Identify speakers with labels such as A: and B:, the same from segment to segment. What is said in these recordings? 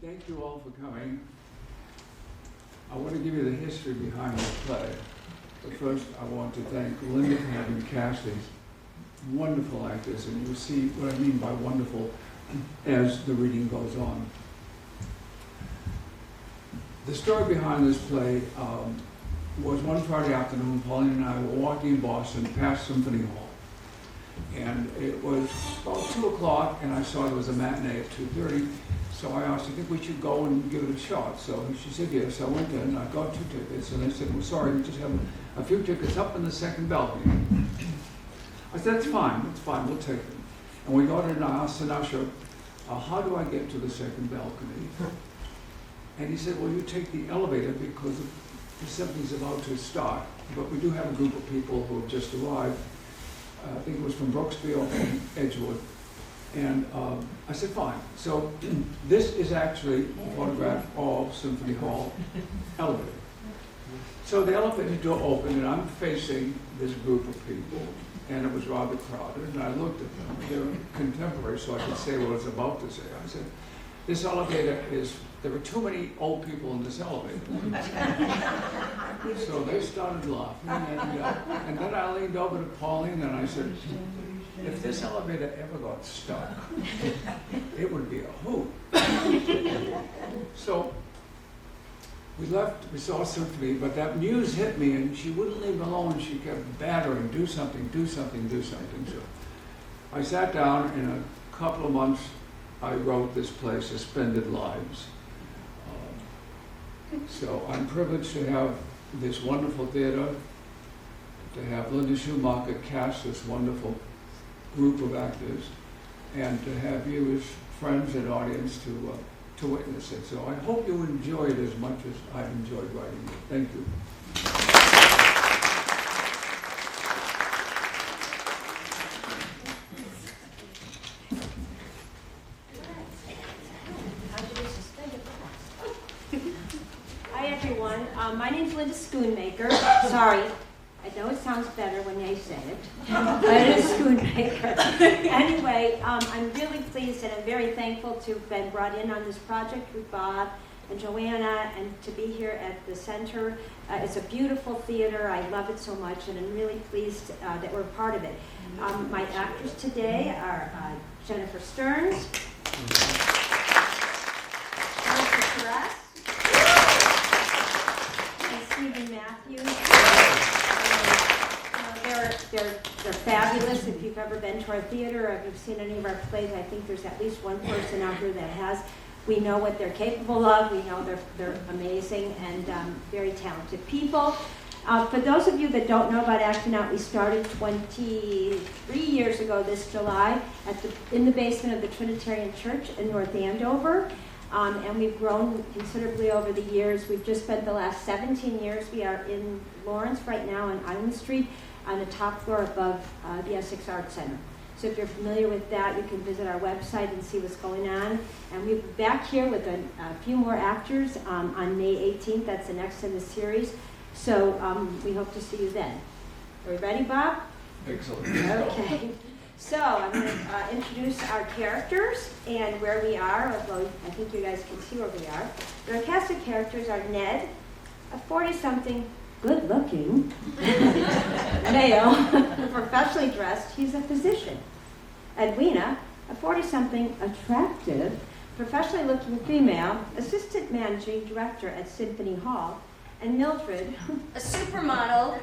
A: Thank you all for coming. I want to give you the history behind this play. But first, I want to thank Linda for having cast these wonderful actors, and you'll see what I mean by wonderful as the reading goes on. The story behind this play was one Friday afternoon, Pauline and I were walking in Boston past Symphony Hall. And it was about 2 o'clock, and I saw there was a matinee at 2:30. So I asked, I think we should go and give it a shot. So she said yes. I went in, and I got 2 tickets, and they said, well, sorry, we just have a few tickets up in the second balcony. I said, that's fine, we'll take them. And we got in, and I asked an usher, how do I get to the second balcony? And he said, well, you take the elevator because the symphony's about to start, but we do have a group of people who have just arrived. I think it was from Brooksby or from Edgewood. And I said, fine. So this is actually a photograph of Symphony Hall elevator. So the elevator door opened, and I'm facing this group of people, and it was rather crowded, and I looked at them. They were contemporaries, so I could say what I was about to say. I said, this elevator there were too many old people in this elevator. So they started laughing, and then I leaned over to Pauline and I said, if this elevator ever got stuck, it would be a hoot. So we left, we saw Symphony, but that muse hit me and she wouldn't leave me alone. She kept battering, do something, do something, do something. So I sat down, in a couple of months, I wrote this play, Suspended Lives. So I'm privileged to have this wonderful theater, to have Linda Schumacher cast this wonderful group of actors, and to have you as friends and audience to witness it. So I hope you enjoy it as much as I've enjoyed writing it. Thank you.
B: My name's Linda Schoonmaker. Sorry, I know it sounds better when they say it, but it is Schoonmaker. Anyway, I'm really pleased and I'm very thankful to have been brought in on this project with Bob and Joanna and to be here at the center. It's a beautiful theater. I love it so much, and I'm really pleased that we're part of it. My actors today are Jennifer Stearns, Stephen Matthews. They're fabulous. If you've ever been to our theater or if you've seen any of our plays, I think there's at least one person out here that has. We know what they're capable of. We know they're amazing and very talented people. For those of you that don't know about Acting Out, we started 23 years ago this July in the basement of the Trinitarian Church in North Andover. And we've grown considerably over the years. We've just spent the last 17 years. We are in Lawrence right now on Island Street on the top floor above the Essex Arts Center. So if you're familiar with that, you can visit our website and see what's going on. And we'll be back here with a few more actors on May 18th. That's the next in the series. So we hope to see you then. Are we ready, Bob?
A: Excellent.
B: Okay. So I'm going to introduce our characters and where we are, although I think you guys can see where we are. Our cast of characters are Ned, a 40-something, good-looking male, professionally dressed. He's a physician. Edwina, a 40-something, attractive, professionally looking female, assistant managing director at Symphony Hall. And Mildred,
C: a supermodel.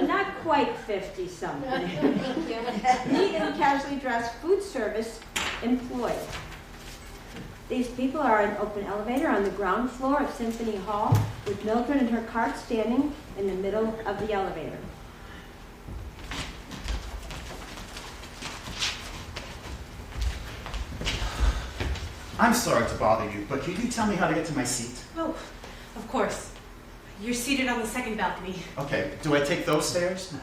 B: Not quite 50-something. Neat and casually dressed food service employee. These people are in an open elevator on the ground floor of Symphony Hall with Mildred and her cart standing in the middle of the elevator.
D: I'm sorry to bother you, but can you tell me how to get to my seat?
E: Oh, of course. You're seated on the second balcony.
D: Okay, do I take those stairs?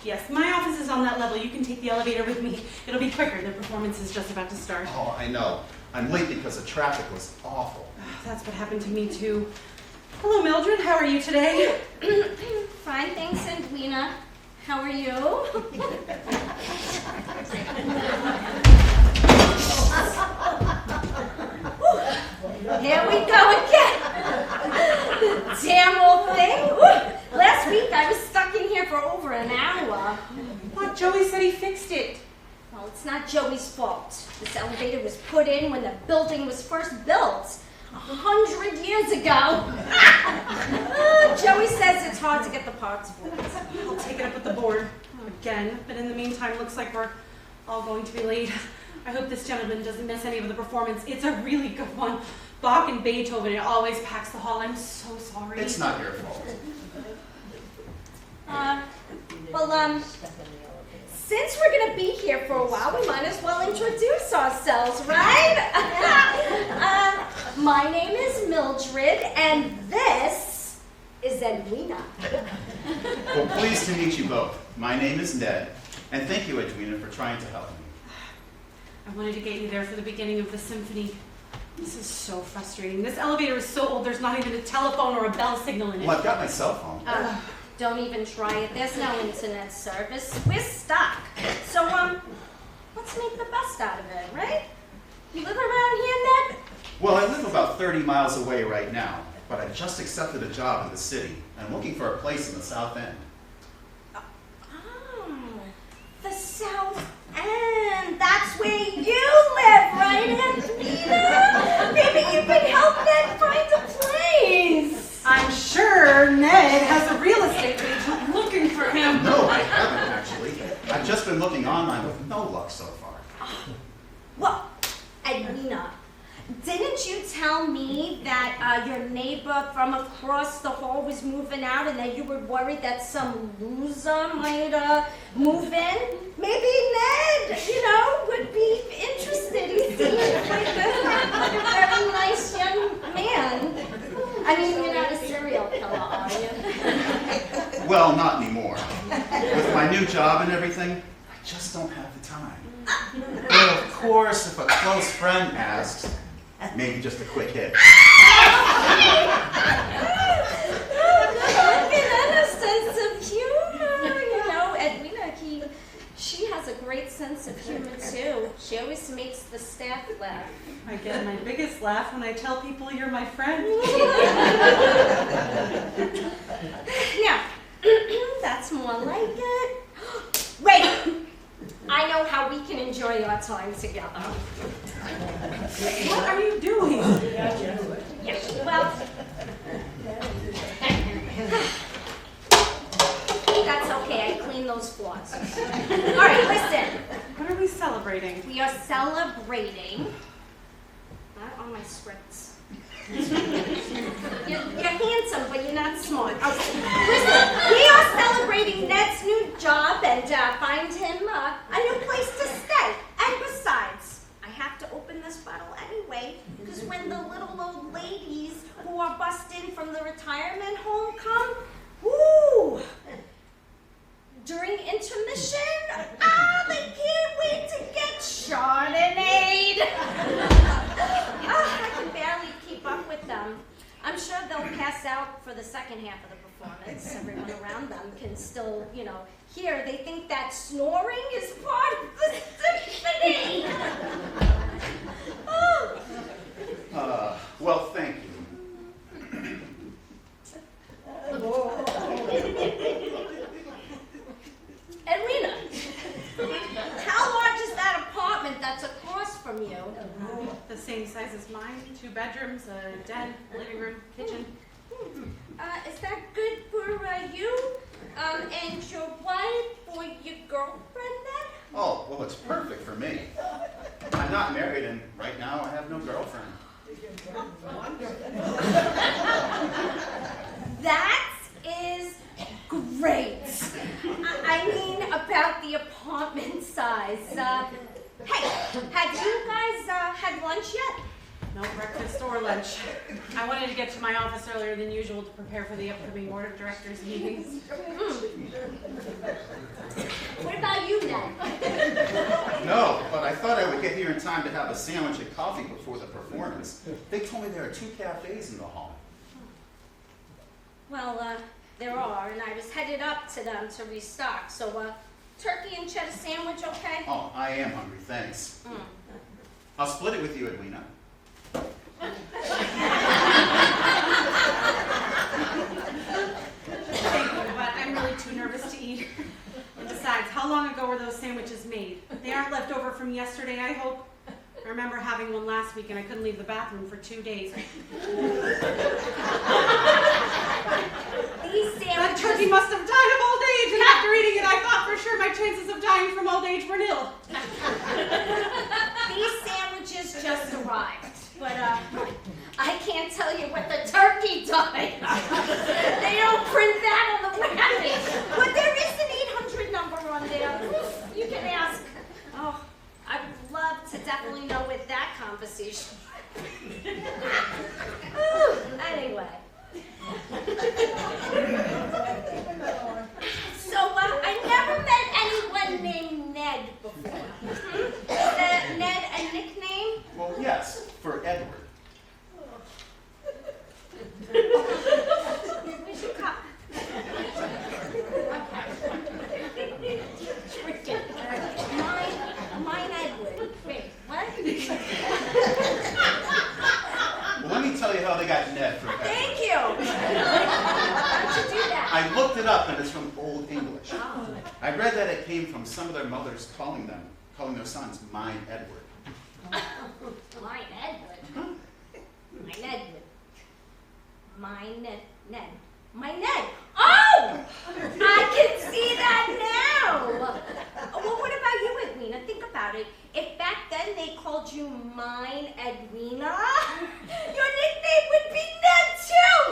E: Yes, my office is on that level. You can take the elevator with me. It'll be quicker. The performance is just about to start.
D: Oh, I know. I'm late because the traffic was awful.
E: That's what happened to me, too. Hello, Mildred. How are you today?
C: Fine, thanks, Edwina. How are you? it's not Joey's fault. This elevator was put in when the building was first built 100 years ago. Joey says it's hard to get the parts for it.
E: I'll take it up with the board again, but in the meantime, looks like we're all going to be late. I hope this gentleman doesn't miss any of the performance. It's a really good one. Bach and Beethoven, it always packs the hall. I'm so sorry.
D: It's not your fault.
C: Since we're gonna be here for a while, we might as well introduce ourselves, right? My name is Mildred, and this is Edwina.
D: Well, pleased to meet you both. My name is Ned, and thank you, Edwina, for trying to help me.
E: I wanted to get you there for the beginning of the symphony. This is so frustrating. This elevator is so old, there's not even a telephone or a bell signal in it.
D: Well, I've got my cell phone.
C: Don't even try it. There's no internet service. We're stuck. So, let's make the best out of it, right? You live around here, Ned?
D: Well, I live about 30 miles away right now, but I just accepted a job in the city, and I'm looking for a place in the South End.
C: Oh, the South End. That's where you live, right, Edwina? Maybe you can help Ned find a place.
E: I'm sure Ned has a real estate agent looking for him.
D: No, I haven't, actually. I've just been looking online with no luck so far.
C: Well, Edwina, didn't you tell me that your neighbor from across the hall was moving out and that you were worried that some loser might move in? Maybe Ned, would be interested. He seems like a very nice young man. I mean, you're not a serial killer, are you?
D: Well, not anymore. With my new job and everything, I just don't have the time. But of course, if a close friend asks, maybe just a quick hit.
C: Look at a sense of humor, Edwina, she has a great sense of humor too. She always makes the staff laugh.
E: I get my biggest laugh when I tell people you're my friend.
C: Yeah, that's more like it. Wait, I know how we can enjoy our time together.
E: What are you doing?
C: Yeah, well, that's okay. I cleaned those floors. All right, listen.
E: What are we celebrating?
C: We are celebrating. Not on my scripts. You're handsome, but you're not smart. Okay. Listen, we are celebrating Ned's new job and find him a new place to stay. And besides, I have to open this bottle anyway, because when the little old ladies who are bussed in from the retirement home come, woo! During intermission, they can't wait to get Chardonnay. I can barely keep up with them. I'm sure they'll pass out for the second half of the performance. Everyone around them can still, hear. They think that snoring is part of the symphony.
D: Well, thank you.
C: Edwina, how large is that apartment that's across from you?
E: The same size as mine. 2 bedrooms, a den, living room, kitchen.
C: Is that good for you and your wife or your girlfriend then?
D: Oh, well, it's perfect for me. I'm not married, and right now I have no girlfriend.
C: That is great. I mean, about the apartment size. Hey, have you guys had lunch yet?
E: No breakfast or lunch. I wanted to get to my office earlier than usual to prepare for the upcoming board of directors meetings.
C: What about you, Ned?
D: No, but I thought I would get here in time to have a sandwich and coffee before the performance. They told me there are 2 cafes in the hall.
C: Well, there are, and I was headed up to them to restock. So, turkey and cheddar sandwich, okay?
D: Oh, I am hungry, thanks. I'll split it with you, Edwina.
E: Thank you, but I'm really too nervous to eat. And besides, Besides, how long ago were those sandwiches made? They aren't left over from yesterday, I hope. I remember having one last week and I couldn't leave the bathroom for 2 days.
C: These
E: That
C: sandwiches.
E: turkey must have died of old age, and after eating it, I thought for sure my chances of dying from old age were nil.
C: These sandwiches just arrived, but I can't tell you what the turkey died. They don't print that on the package, but there is an 800 number on there. You can ask. Oh, I would love to definitely know with that conversation. Anyway. So I never met anyone named Ned before. Is that Ned a nickname?
D: Well, yes, for Edward.
C: We should come. Okay. Mine Edward. Wait, what?
D: Well, let me tell you how they got Ned from Edward.
C: Thank you. How'd you do that?
D: I looked it up, and it's from Old English.
C: Oh.
D: I read that it came from some of their mothers calling their sons mine Edward.
C: Mine Edward. Mine Edward. Mine Ned. My Ned. Oh! I can see that now. Well, what about you, Edwina? Think about it. If back then they called you mine Edwina, your nickname would be Ned too.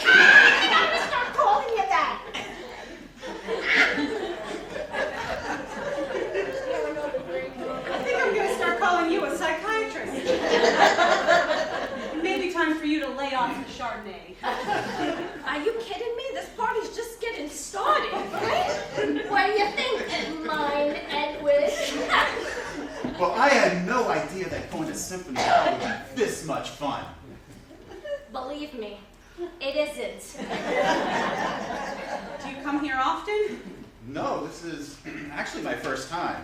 C: I'm gonna start calling you that.
E: I think I'm going to start calling you a psychiatrist. It may be time for you to lay off the Chardonnay.
C: Are you kidding me? This party's just getting started, right? What do you think, mine Edward?
D: Well, I had no idea that going to Symphony Hall would be this much fun.
C: Believe me, it isn't.
E: Do you come here often?
D: No, this is actually my first time.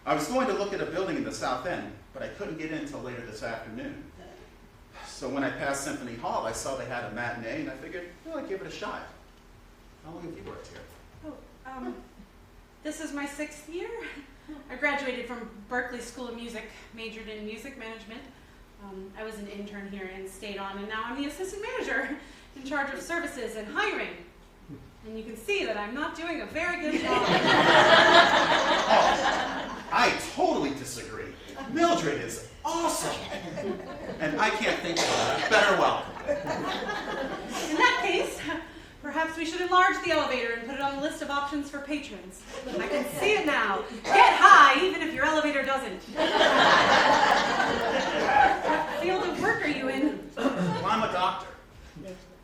D: I was going to look at a building in the South End, but I couldn't get in until later this afternoon. So when I passed Symphony Hall, I saw they had a matinee, and I figured, well, I'd give it a shot. How long have you worked here?
E: Oh, this is my 6th year. I graduated from Berkeley School of Music, majored in music management. I was an intern here and stayed on, and now I'm the assistant manager in charge of services and hiring. And you can see that I'm not doing a very good job.
D: I totally disagree. Mildred is awesome. And I can't think of a better welcome.
E: In that case, perhaps we should enlarge the elevator and put it on the list of options for patrons. I can see it now. Get high, even if your elevator doesn't. What field of work are you in?
D: Well, I'm a doctor.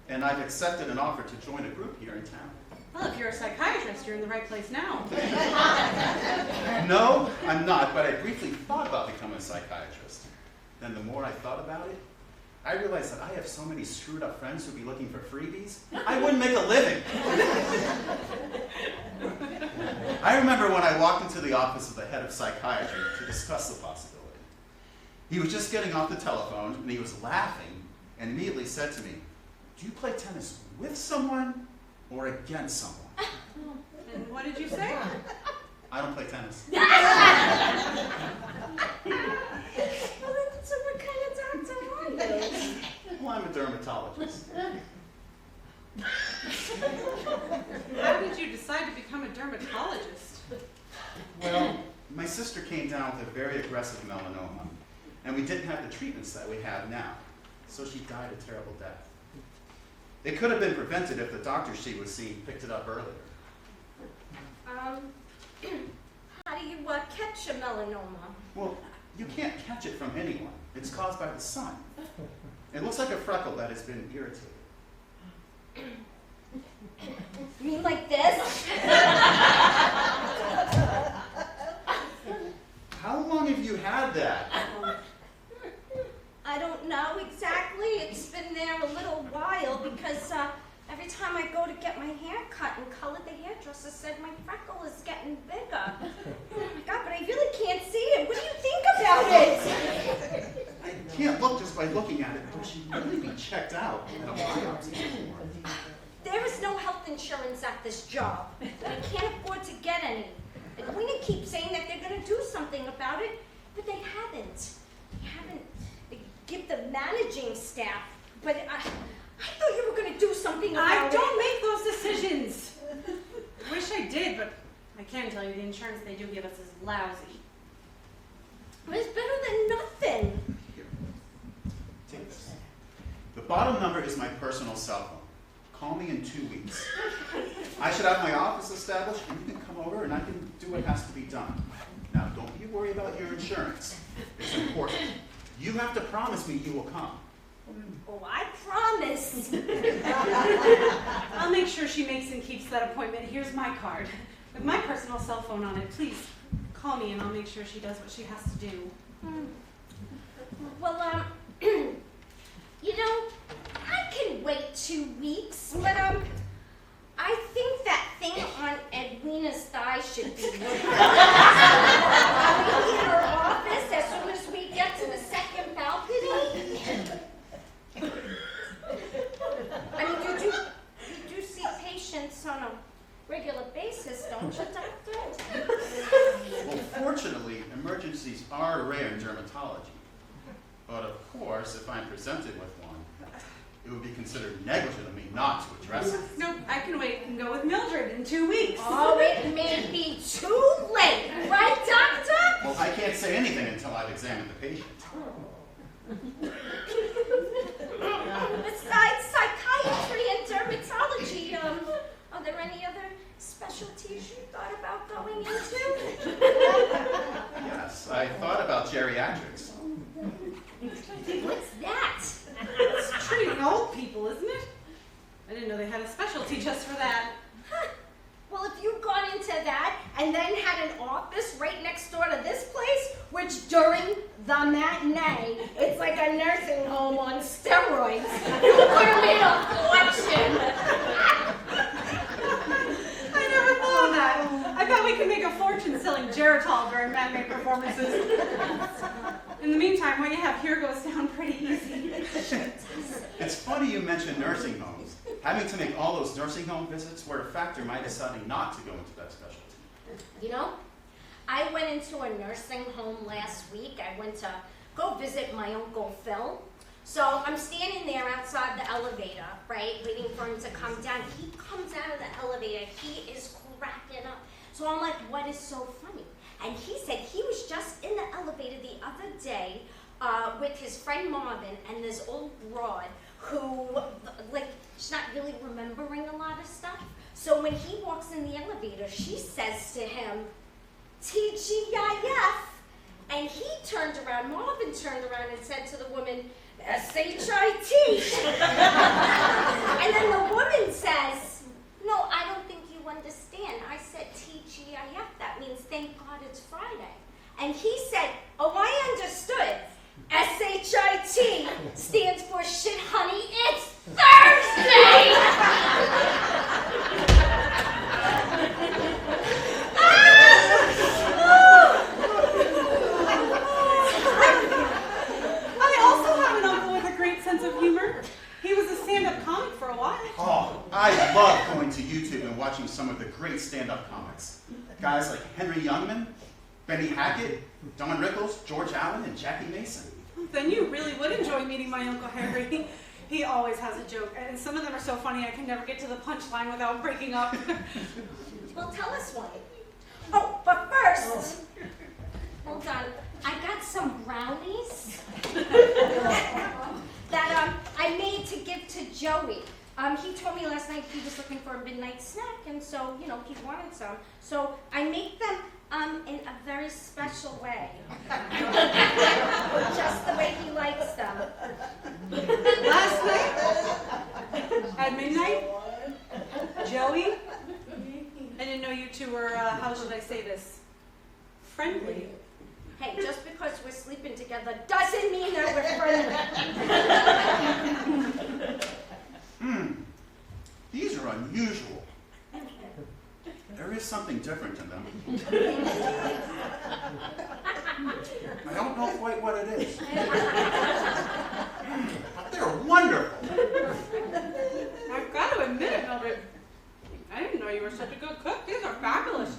D: And I've accepted an offer to join a group here in town.
E: Well, if you're a psychiatrist, you're in the right place now.
D: No, I'm not, but I briefly thought about becoming a psychiatrist. Then the more I thought about it, I realized that I have so many screwed up friends who'd be looking for freebies, I wouldn't make a living. I remember when I walked into the office of the head of psychiatry to discuss the possibility. He was just getting off the telephone, and he was laughing, and immediately said to me, "Do you play tennis with someone or against someone?"
E: And what did you say?
D: I don't play tennis.
C: So what kind of doctor are you?
D: Well, I'm a dermatologist.
E: How did you decide to become a dermatologist?
D: Well, my sister came down with a very aggressive melanoma, and we didn't have the treatments that we have now, so she died a terrible death. It could have been prevented if the doctor she was seeing picked it up earlier.
C: How do you catch a melanoma?
D: Well, you can't catch it from anyone. It's caused by the sun. It looks like a freckle that has been irritated.
C: You mean like this?
D: How long have you had that?
C: I don't know exactly. It's been there a little while because every time I go to get my hair cut and color, the hairdresser said my freckle is getting bigger. Oh my God, but I really can't see it. What do you think about it?
D: I can't look just by looking at it. But she really be checked out at a biopsy.
C: There is no health insurance at this job. I can't afford to get any. Edwina keeps saying that they're gonna do something about it, but they haven't. They haven't give the managing staff, but I thought you were gonna do something about
E: I
C: it.
E: don't make those decisions. Wish I did, but I can tell you the insurance they do give us is lousy.
C: But it's better than nothing.
D: Here, take this. The bottom number is my personal cell phone. Call me in 2 weeks. I should have my office established, and you can come over and I can do what has to be done. Now, don't you worry about your insurance. It's important. You have to promise me you will come.
C: Oh, I promise.
E: I'll make sure she makes and keeps that appointment. Here's my card with my personal cell phone on it. Please call me and I'll make sure she does what she has to do.
C: Well, you know, I can wait 2 weeks, but I think that thing on Edwina's thigh should be removed. In her office as soon as we get to the second balcony. I mean, you do see patients on a regular basis, don't you, Doctor?
D: Well, fortunately, emergencies are rare in dermatology. But of course, if I'm presented with one, it would be considered negligent of me not to address it.
E: No, I can wait and go with Mildred in 2 weeks.
C: Oh, it may be too late, right, Doctor?
D: Well, I can't say anything until I've examined the patient.
C: Besides psychiatry and dermatology, are there any other specialties you thought about going into?
D: Yes, I thought about geriatrics.
C: What's that?
E: It's treating old people, isn't it? I didn't know they had a specialty just for that.
C: Huh. Well, if you've gone into that and then had an office right next door to this place, which during the matinee, it's like a nursing home on steroids, you would have made a fortune.
E: I never thought of that. I bet we could make a fortune selling Geritol during matinee performances. In the meantime, what you have here goes down pretty easy.
D: It's funny you mentioned nursing homes. Having to make all those nursing home visits were a factor in my deciding not to go into that specialty.
C: You know, I went into a nursing home last week. I went to go visit my Uncle Phil. So I'm standing there outside the elevator, right, waiting for him to come down. He comes out of the elevator. He is cracking up. So I'm like, what is so funny? And he said he was just in the elevator the other day with his friend Marvin and this old broad who, like, she's not really remembering a lot of stuff. So when he walks in the elevator, she says to him, TGIF. And he turned around, Marvin turned around and said to the woman, SHIT. And then the woman says, no, I don't think you understand. I said TGIF, that means thank God it's Friday. And he said, oh, I understood. SHIT stands for shit, honey, it's Thursday!
E: I also have an uncle with a great sense of humor. He was a stand-up comic for a while.
D: Oh, I love going to YouTube and watching some of the great stand-up comics. Guys like Henry Youngman, Benny Hackett, Don Rickles, George Allen, and Jackie Mason.
E: Then you really would enjoy meeting my Uncle Harry. He always has a joke, and some of them are so funny I can never get to the punchline without breaking up.
C: Well, tell us one. Oh, but first, hold on. I got some brownies that I made to give to Joey. He told me last night he was looking for a midnight snack, and so, you know, he wanted some. So I make them in a very special way. Just the way he likes them.
E: Last night, at midnight, Joey, I didn't know you two were, how should I say this, friendly.
C: Hey, just because we're sleeping together doesn't mean that we're friendly.
D: These are unusual. There is something different in them. I don't know quite what it is. But they're wonderful.
E: I've got to admit it, Mildred. I didn't know you were such a good cook. These are fabulous.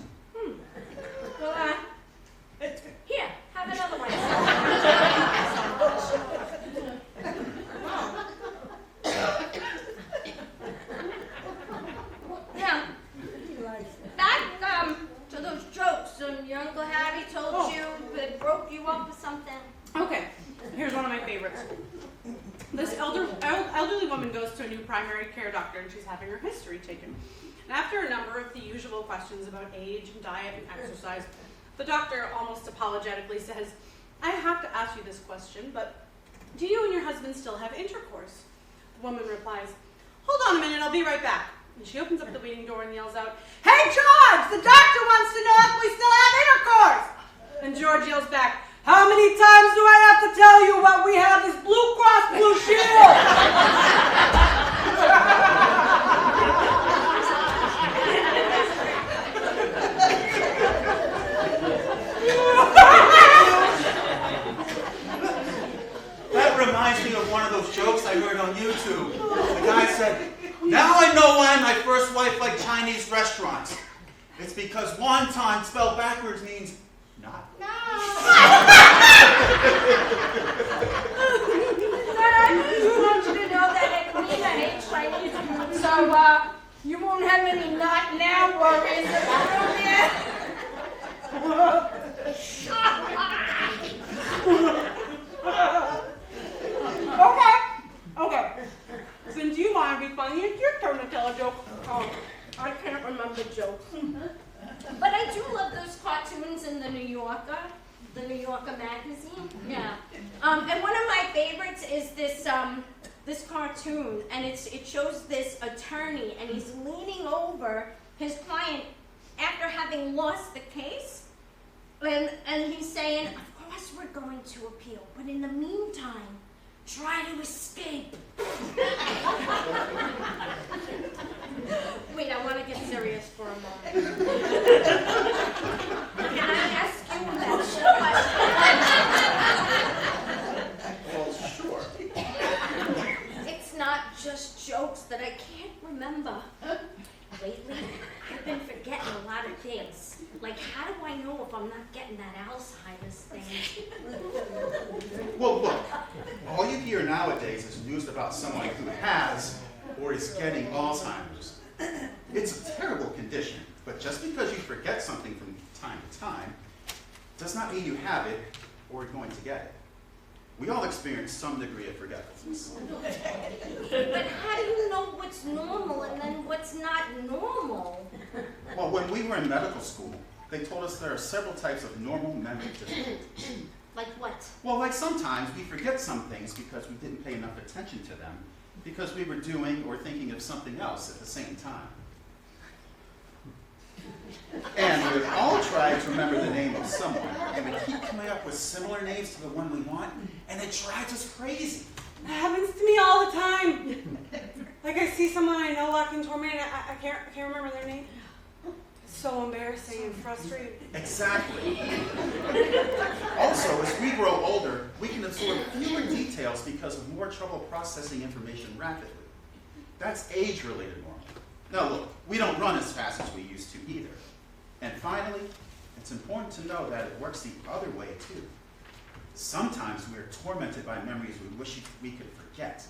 C: go up with something?
E: Okay, here's one of my favorites. This elderly woman goes to a new primary care doctor and she's having her history taken. And after a number of the usual questions about age and diet and exercise, the doctor almost apologetically says, I have to ask you this question, but do you and your husband still have intercourse? The woman replies, hold on a minute, I'll be right back. And she opens up the waiting door and yells out, hey George, the doctor wants to know if we still have intercourse. And George yells back, how many times do I have to tell you what we have is Blue Cross Blue Shield?
D: That reminds me of one of those jokes I heard on YouTube. The guy said, now I know why my first wife liked Chinese restaurants. It's because wonton spelled backwards means not.
C: No. I just want you to know that at me, I hate Chinese food, so you won't have any not now worries around there.
E: Okay. Since you want to be funny, it's your turn to tell a joke.
C: Oh, I can't remember jokes. But I do love those cartoons in the New Yorker magazine. Yeah. And one of my favorites is this cartoon, and it shows this attorney, and he's leaning over his client after having lost the case, and he's saying, of course we're going to appeal, but in the meantime, try to escape. Wait, I want to get serious for a moment. Can I ask you that question?
D: Well, sure.
C: It's not just jokes that I can't remember. Lately, I've been forgetting a lot of things. Like, how do I know if I'm not getting that Alzheimer's thing?
D: Well, look, all you hear nowadays is news about someone who has or is getting Alzheimer's. It's a terrible condition, but just because you forget something from time to time does not mean you have it or are going to get it. We all experience some degree of forgetfulness.
C: But how do you know what's normal and then what's not normal?
D: Well, when we were in medical school, they told us there are several types of normal memory difficulties.
C: Like what?
D: Well, like sometimes we forget some things because we didn't pay enough attention to them, because we were doing or thinking of something else at the same time. And we've all tried to remember the name of someone, and we keep coming up with similar names to the one we want, and it drives us crazy.
E: That happens to me all the time. Like I see someone I know walking toward me and I can't remember their name. It's so embarrassing and frustrating.
D: Exactly. Also, as we grow older, we can absorb fewer details because of more trouble processing information rapidly. That's age-related normal. Now look, we don't run as fast as we used to either. And finally, it's important to know that it works the other way too. Sometimes we are tormented by memories we wish we could forget.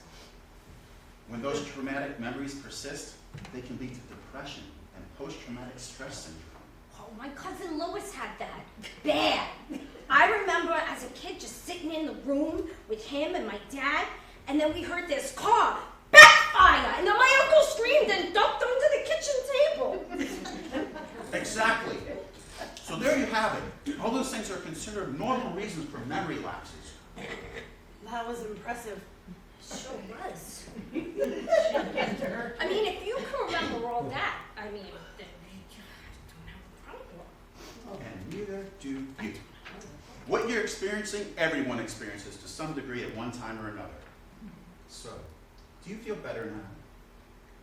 D: When those traumatic memories persist, they can lead to depression and post-traumatic stress syndrome.
C: Oh, my cousin Lois had that. Bad. I remember as a kid just sitting in the room with him and my dad, and then we heard this car backfire, and then my uncle screamed and ducked under the kitchen table.
D: Exactly. So there you have it. All those things are considered normal reasons for memory lapses.
E: That was impressive.
C: Sure was. I mean, if you can remember all that, I mean, then you don't have a problem.
D: And neither do you. What you're experiencing, everyone experiences to some degree at one time or another. So, do you feel better now?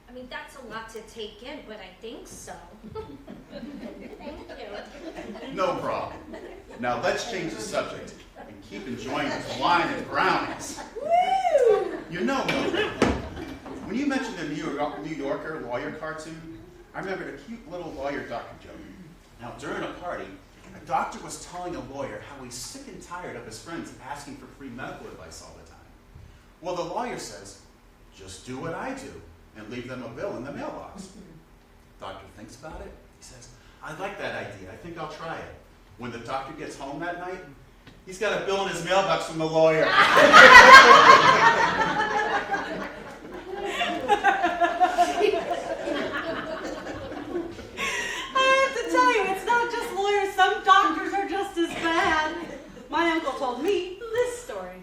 C: I mean, that's a lot to take in, but I think so. Thank you.
D: No problem. Now let's change the subject and keep enjoying this wine and brownies.
C: Woo!
D: You know, Mildred, when you mentioned the New Yorker lawyer cartoon, I remembered a cute little lawyer-doctor joke. Now, during a party, a doctor was telling a lawyer how he's sick and tired of his friends asking for free medical advice all the time. Well, the lawyer says, just do what I do and leave them a bill in the mailbox. Doctor thinks about it. He says, I like that idea. I think I'll try it. When the doctor gets home that night, He's got a bill in his mailbox from the lawyer.
E: I have to tell you, it's not just lawyers. Some doctors are just as bad. My uncle told me this story.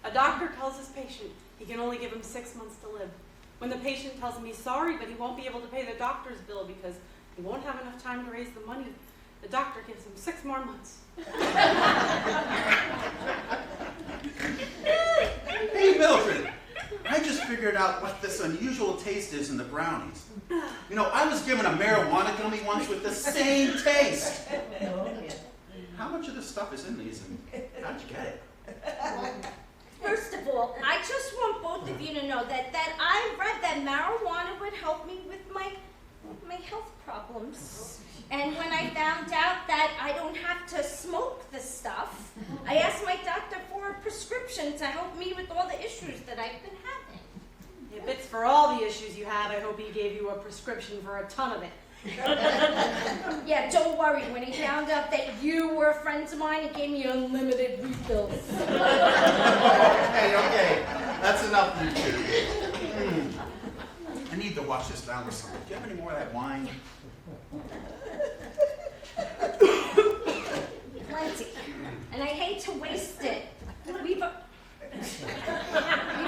E: A doctor tells his patient he can only give him 6 months to live. When the patient tells him he's sorry, but he won't be able to pay the doctor's bill because he won't have enough time to raise the money, the doctor gives him 6 more months.
D: Hey, Mildred, I just figured out what this unusual taste is in the brownies. You know, I was given a marijuana gummy once with the same taste. How much of this stuff is in these, and how'd you get it?
C: First of all, I just want both of you to know that I read that marijuana would help me with my health problems. And when I found out that I don't have to smoke the stuff, I asked my doctor for a prescription to help me with all the issues that I've been having.
E: If it's for all the issues you have, I hope he gave you a prescription for a ton of it.
C: Yeah, don't worry. When he found out that you were friends of mine, he gave me unlimited refills.
D: Okay. That's enough, you two. I need to wash this down with something. Do you have any more of that wine?
C: Plenty. And I hate to waste it. We've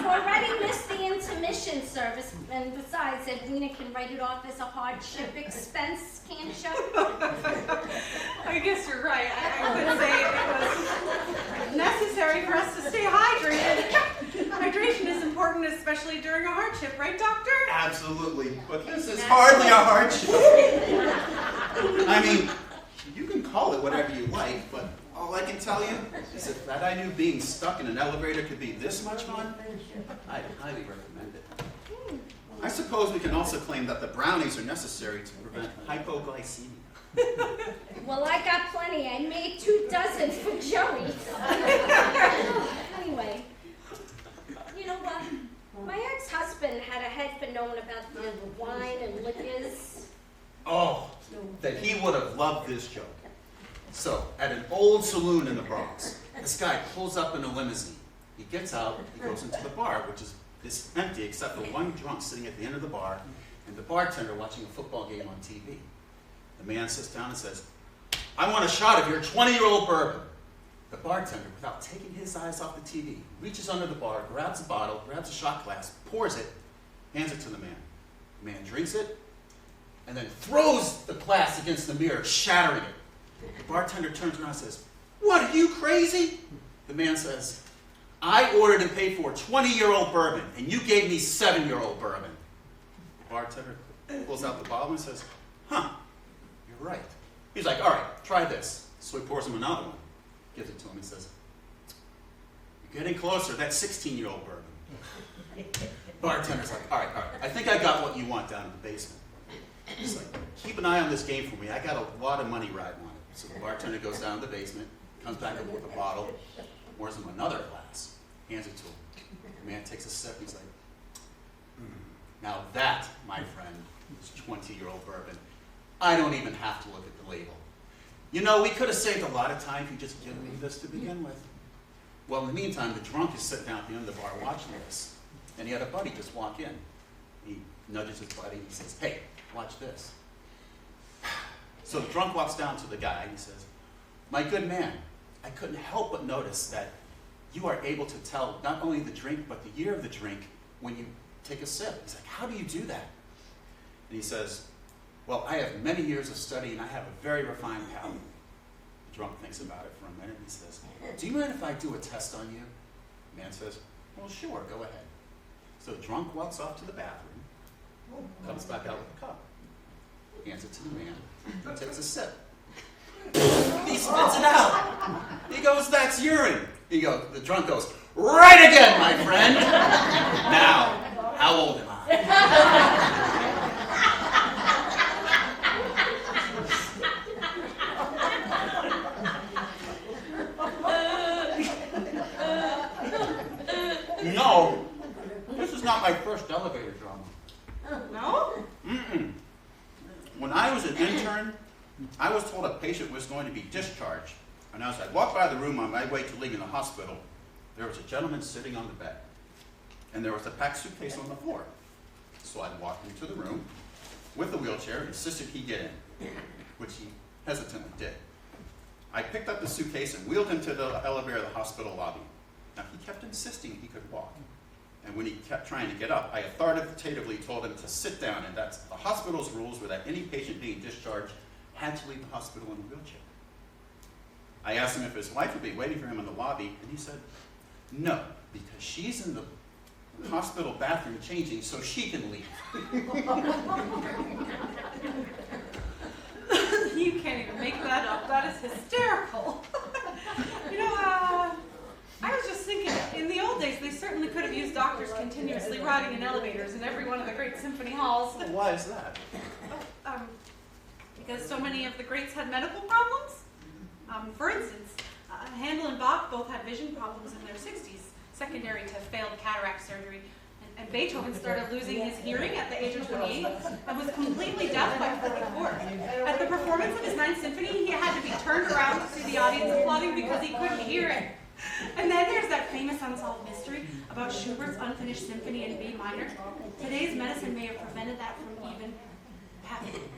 C: already missed the intermission service, and besides, Edwina can write it off as a hardship expense, can't you?
E: I guess you're right. I could say it was necessary for us to stay hydrated. Hydration is important, especially during a hardship, right, Doctor?
D: Absolutely. But this is hardly a hardship. I mean, you can call it whatever you like, but all I can tell you is that I knew being stuck in an elevator could be this much fun, I'd highly recommend it. I suppose we can also claim that the brownies are necessary to prevent hypoglycemia.
C: Well, I got plenty. I made 2 dozen for Joey. Anyway, you know what? My ex-husband had a head for knowing about the wine and liquors.
D: Oh, that he would have loved this joke. So, at an old saloon in the Bronx, this guy pulls up in a limousine. He gets out, he goes into the bar, which is empty except for one drunk sitting at the end of the bar and the bartender watching a football game on TV. The man sits down and says, "I want a shot of your 20-year-old bourbon." The bartender, without taking his eyes off the TV, reaches under the bar, grabs a bottle, grabs a shot glass, pours it, hands it to the man. The man drinks it, and then throws the glass against the mirror, shattering it. The bartender turns around and says, "What, are you crazy?" The man says, "I ordered and paid for 20-year-old bourbon, and you gave me 7-year-old bourbon." The bartender pulls out the bottle and says, "Huh, you're right." He's like, "All right, try this." So he pours him another one, gives it to him, and says, "You're getting closer, that's 16-year-old bourbon." Bartender's like, all right, I think I got what you want down in the basement. He's like, "Keep an eye on this game for me, I got a lot of money riding on it." So the bartender goes down to the basement, comes back up with a bottle, pours him another glass, hands it to him. The man takes a sip, and he's like, "Now that, my friend, is 20-year-old bourbon. I don't even have to look at the label. You know, we could have saved a lot of time if you just given me this to begin with." Well, in the meantime, the drunk is sitting down at the end of the bar watching this, and he had a buddy just walk in. He nudges his buddy and he says, "Hey, watch this." So the drunk walks down to the guy and he says, "My good man, I couldn't help but notice that you are able to tell not only the drink, but the year of the drink when you take a sip." He's like, "How do you do that?" And he says, "Well, I have many years of study and I have a very refined palate." The drunk thinks about it for a minute and he says, "Do you mind if I do a test on you?" The man says, "Well, sure, go ahead." So the drunk walks off to the bathroom, comes back out with a cup, hands it to the man, takes a sip. He spits it out. He goes, "That's urine." The drunk goes, "Right again, my friend." Now, how old am I? No, this is not my first elevator drama.
E: No?
D: Mm-mm. When I was an intern, I was told a patient was going to be discharged And as I walked by the room on my way to leaving the hospital, there was a gentleman sitting on the bed. And there was a packed suitcase on the floor. So I walked into the room with the wheelchair and insisted he get in, which he hesitantly did. I picked up the suitcase and wheeled him to the elevator of the hospital lobby. Now, he kept insisting he could walk. And when he kept trying to get up, I authoritatively told him to sit down, and that's the hospital's rules were that any patient being discharged had to leave the hospital in a wheelchair. I asked him if his wife would be waiting for him in the lobby, and he said, no, because she's in the hospital bathroom changing so she can leave.
E: You can't even make that up. That is hysterical. I was just thinking, in the old days, they certainly could have used doctors continuously riding in elevators in every one of the great symphony halls.
D: Why is that?
E: Because so many of the greats had medical problems. For instance, Handel and Bach both had vision problems in their 60s, secondary to failed cataract surgery. And Beethoven started losing his hearing at the age of 28 and was completely deaf by 44. At the performance of his Ninth Symphony, he had to be turned around to see the audience applauding because he couldn't hear it. And then there's that famous unsolved mystery about Schubert's unfinished symphony in B minor. Today's medicine may have prevented that from even happening.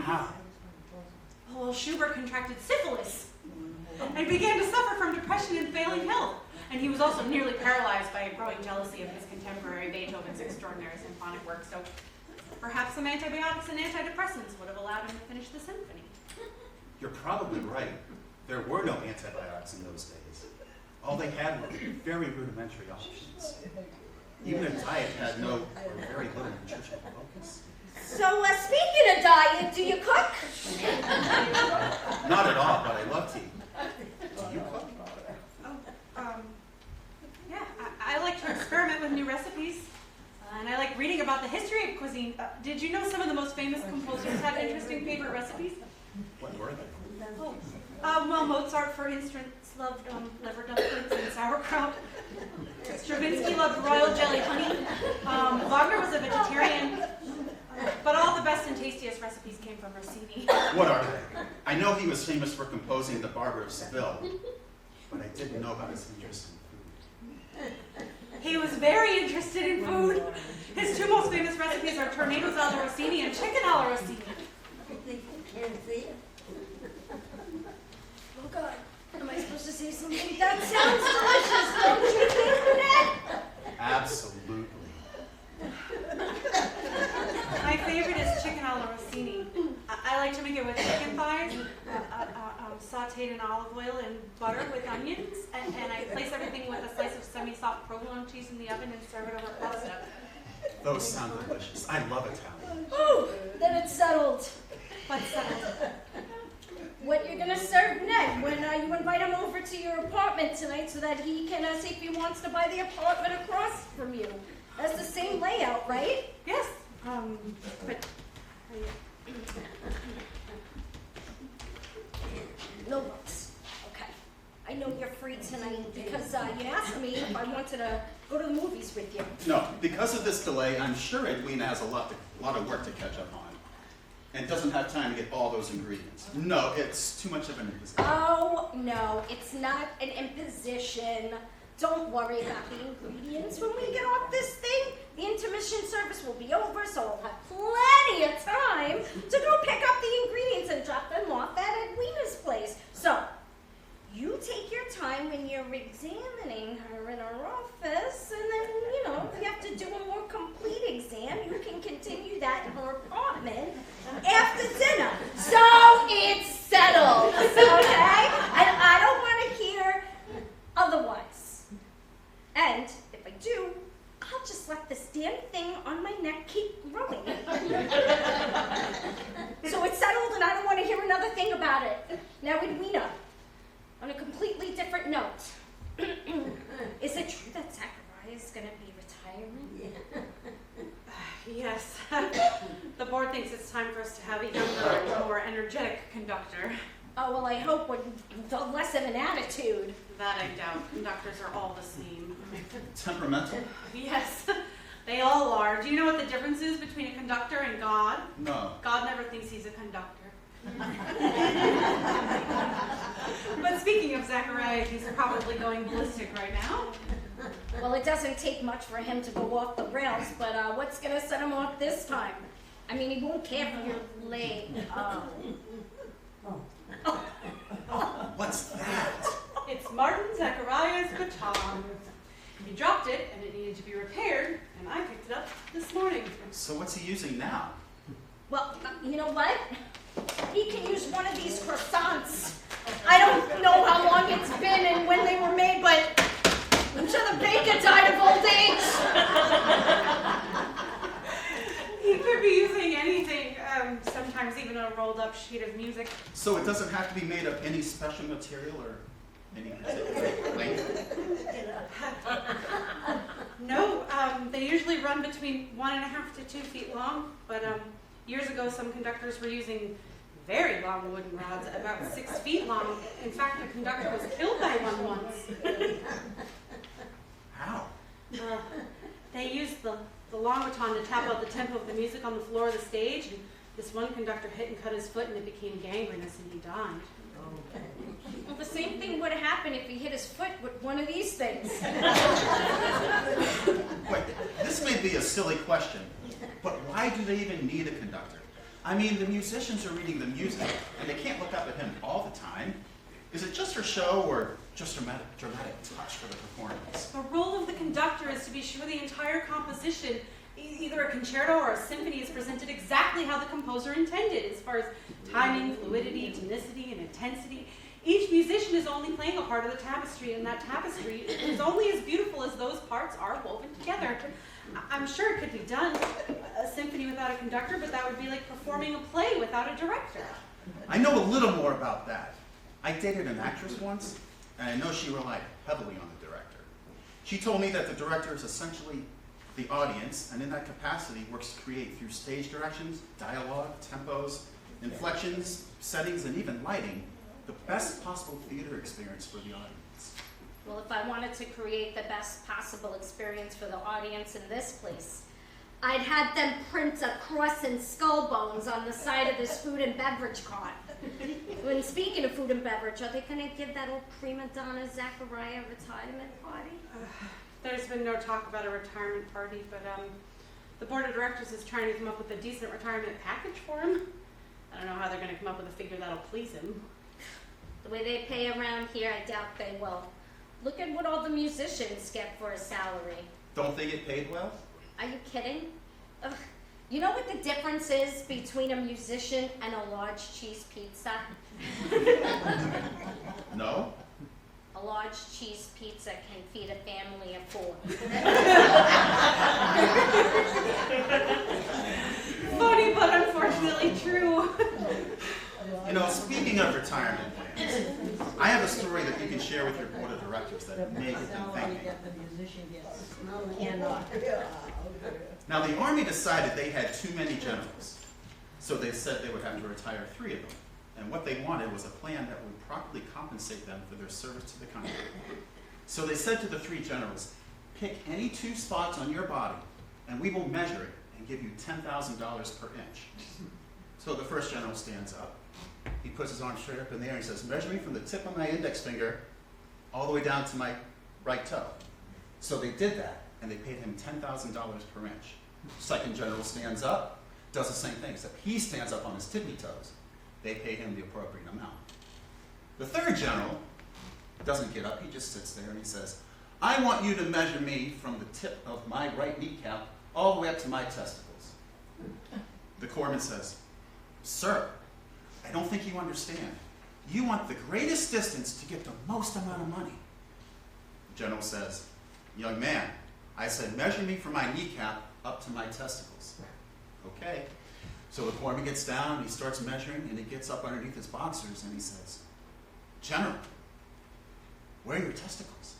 D: How?
E: Well, Schubert contracted syphilis and began to suffer from depression and failing health. And he was also nearly paralyzed by a growing jealousy of his contemporary Beethoven's extraordinary symphonic work. So perhaps some antibiotics and antidepressants would have allowed him to finish the symphony.
D: You're probably right. There were no antibiotics in those days. All they had were very rudimentary options. Even their diet had no or very little nutritional focus.
C: So, speaking of diet, do you cook?
D: Not at all, but I love tea. Do you cook?
E: Yeah, I like to experiment with new recipes. And I like reading about the history of cuisine. Did you know some of the most famous composers had interesting favorite recipes?
D: What were they?
E: Well, Mozart, for instance, loved liver dumplings and sauerkraut. Stravinsky loved royal jelly honey. Wagner was a vegetarian. But all the best and tastiest recipes came from Rossini.
D: What are they? I know he was famous for composing The Barber of Seville, but I didn't know about his interest in food.
E: He was very interested in food. His two most famous recipes are tornadoes alla Rossini and chicken alla Rossini.
C: Can't see it. Oh God, am I supposed to say something? That sounds delicious, don't you think, Ned?
D: Absolutely.
E: My favorite is chicken alla Rossini. I like to make it with chicken thighs, sauteed in olive oil and butter with onions, and I place everything with a slice of semi-soft provolone cheese in the oven and serve it over pasta.
D: Those sound delicious. I love Italian.
C: Ooh, then it's settled.
E: What's settled?
C: What you're gonna serve Ned when you invite him over to your apartment tonight so that he can see if he wants to buy the apartment across from you. That's the same layout, right?
E: Yes. But
C: No books. Okay. I know you're free tonight because you asked me if I wanted to go to the movies with you.
D: No, because of this delay, I'm sure Edwina has a lot of work to catch up on. And doesn't have time to get all those ingredients. No, it's too much of an imposition.
C: Oh, no, it's not an imposition. Don't worry about the ingredients. When we get off this thing, the intermission service will be over, so I'll have plenty of time to go pick up the ingredients and drop them off at Edwina's place. So, you take your time when you're examining her in her office, and then, if you have to do a more complete exam, you can continue that in her apartment after dinner. So, it's settled, okay? And I don't want to hear otherwise. And if I do, I'll just let this damn thing on my neck keep growing. So it's settled, and I don't want to hear another thing about it. Now, Edwina, on a completely different note, is it true that Zachariah is going to be retiring?
E: yes, the board thinks it's time for us to have a younger, more energetic conductor.
C: Oh, well, I hope with less of an attitude.
E: That I doubt. Conductors are all the same.
D: Temperamental?
E: Yes, they all are. Do you know what the difference is between a conductor and God?
D: No.
E: God never thinks he's a conductor. But speaking of Zachariah, he's probably going ballistic right now.
C: Well, it doesn't take much for him to go off the rails, but what's gonna set him off this time? I mean, he won't care for your leg.
D: What's that?
E: It's Martin Zachariah's baton. He dropped it, and it needed to be repaired, and I picked it up this morning.
D: So what's he using now?
C: Well, you know what? He can use one of these croissants. I don't know how long it's been and when they were made, but I'm sure the baker died of old age.
E: He could be using anything, sometimes even a rolled up sheet of music.
D: So it doesn't have to be made of any special material or any particular length?
E: No, they usually run between 1.5 to 2 feet long, but years ago some conductors were using very long wooden rods, about 6 feet long. In fact, a conductor was killed by one once.
D: How?
E: They used the long baton to tap out the tempo of the music on the floor of the stage, and this one conductor hit and cut his foot, and it became gangrenous, and he died.
C: Well, the same thing would have happened if he hit his foot with one of these things.
D: Wait, this may be a silly question, but why do they even need a conductor? I mean, the musicians are reading the music, and they can't look up at him all the time. Is it just for show or just dramatic touch for the performance?
E: The role of the conductor is to be sure the entire composition, either a concerto or a symphony, is presented exactly how the composer intended, as far as timing, fluidity, tonicity, and intensity. Each musician is only playing a part of the tapestry, and that tapestry is only as beautiful as those parts are woven together. I'm sure it could be done, a symphony without a conductor, but that would be like performing a play without a director.
D: I know a little more about that. I dated an actress once, and I know she relied heavily on the director. She told me that the director is essentially the audience, and in that capacity works to create through stage directions, dialogue, tempos, inflections, settings, and even lighting, the best possible theater experience for the audience.
C: Well, if I wanted to create the best possible experience for the audience in this place, I'd had them print a cross and skull bones on the side of this food and beverage cart. When speaking of food and beverage, are they going to give that old prima donna Zachariah retirement party?
E: There's been no talk about a retirement party, but the board of directors is trying to come up with a decent retirement package for him. I don't know how they're going to come up with a figure that'll please him.
C: The way they pay around here, I doubt they will. Look at what all the musicians get for a salary.
D: Don't they get paid well?
C: Are you kidding? Ugh. You know what the difference is between a musician and a large cheese pizza?
D: No?
C: A large cheese pizza can feed a family of 4.
E: Funny, but unfortunately true.
D: You know, speaking of retirement plans, I have a story that you can share with your board of directors that may get them thinking. Now, the Army decided they had too many generals, so they said they would have to retire 3 of them. And what they wanted was a plan that would properly compensate them for their service to the country. So they said to the 3 generals, pick any 2 spots on your body, and we will measure it and give you $10,000 per inch. So the first general stands up. He puts his arm straight up in the air and he says, measure me from the tip of my index finger all the way down to my right toe. So they did that, and they paid him $10,000 per inch. Second general stands up, does the same thing, except he stands up on his tippy toes. They pay him the appropriate amount. The third general doesn't get up, he just sits there and he says, I want you to measure me from the tip of my right kneecap all the way up to my testicles. The corpsman says, sir, I don't think you understand. You want the greatest distance to get the most amount of money. The general says, young man, I said measure me from my kneecap up to my testicles. Okay. So the corpsman gets down, and he starts measuring, and he gets up underneath his boxers, and he says, General, where are your testicles?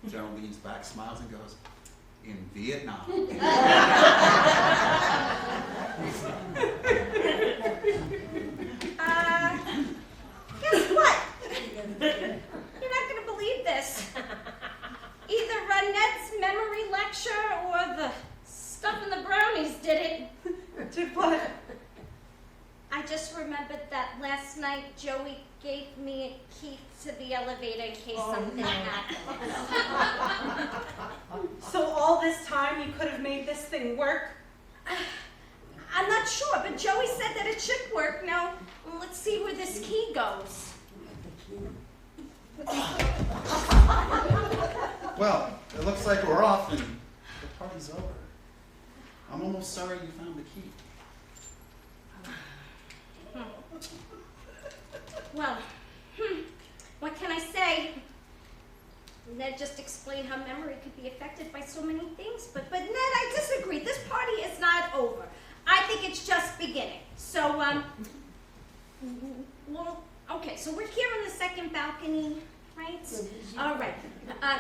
D: The general leans back, smiles, and goes, in Vietnam.
C: Guess what? You're not going to believe this. Either Renette's memory lecture or the stuff in the brownies did it.
E: Did what?
C: I just remembered that last night Joey gave me a key to the elevator in case something happened.
E: So all this time you could have made this thing work?
C: I'm not sure, but Joey said that it should work. Now, let's see where this key goes.
D: Well, it looks like we're off and the party's over. I'm almost sorry you found the key.
C: Well, what can I say? Ned just explained how memory could be affected by so many things, but Ned, I disagree. This party is not over. I think it's just beginning. So, well, okay, so we're here on the second balcony, right? All right.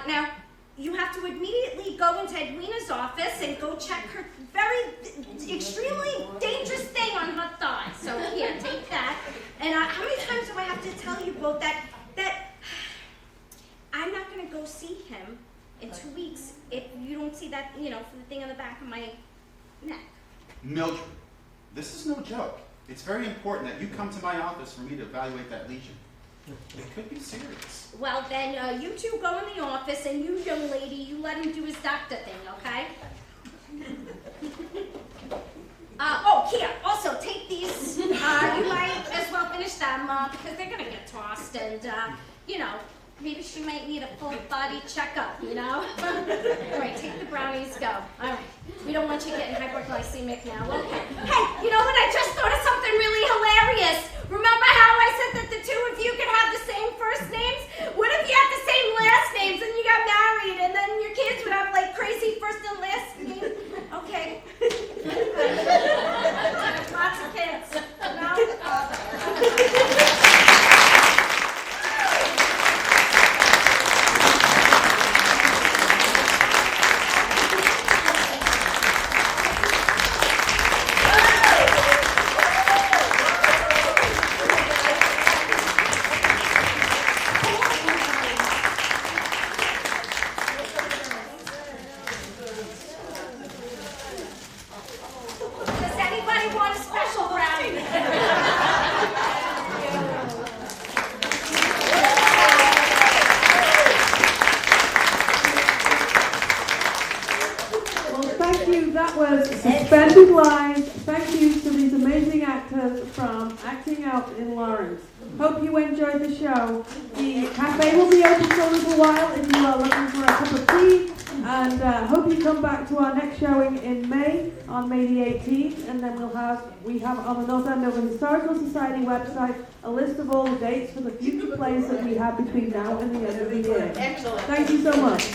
C: Now, you have to immediately go into Edwina's office and go check her very, extremely dangerous thing on her thigh. So here, take that. And how many times do I have to tell you both that I'm not going to go see him in 2 weeks if you don't see that, for the thing on the back of my neck.
D: Mildred, this is no joke. It's very important that you come to my office for me to evaluate that lesion. It could be serious.
C: Well, then you two go in the office, and you, young lady, you let him do his doctor thing, okay? Here, also take these. You might as well finish them because they're going to get tossed, and, maybe she might need a full body checkup, All right, take the brownies, go. All right. We don't want you getting hyperglycemic now. Okay. Hey, you know what? I just thought of something really hilarious. Remember how I said that the two of you could have the same first names? What if you had the same last names and you got married and then your kids would have like crazy first and last names? Okay. Lots of kids. Does anybody want a special brownie?
F: Well, thank you. That was Suspended Lines. Thank you to these amazing actors from Acting Out in Lawrence. Hope you enjoyed the show. The cafe will be open for a little while if you are looking for a cup of tea. And hope you come back to our next showing in May, on May the 18th. And then we have on the North Andover Historical Society website a list of all the dates for the future plays that we have between now and the end of the year.
C: Excellent.
F: Thank you so much.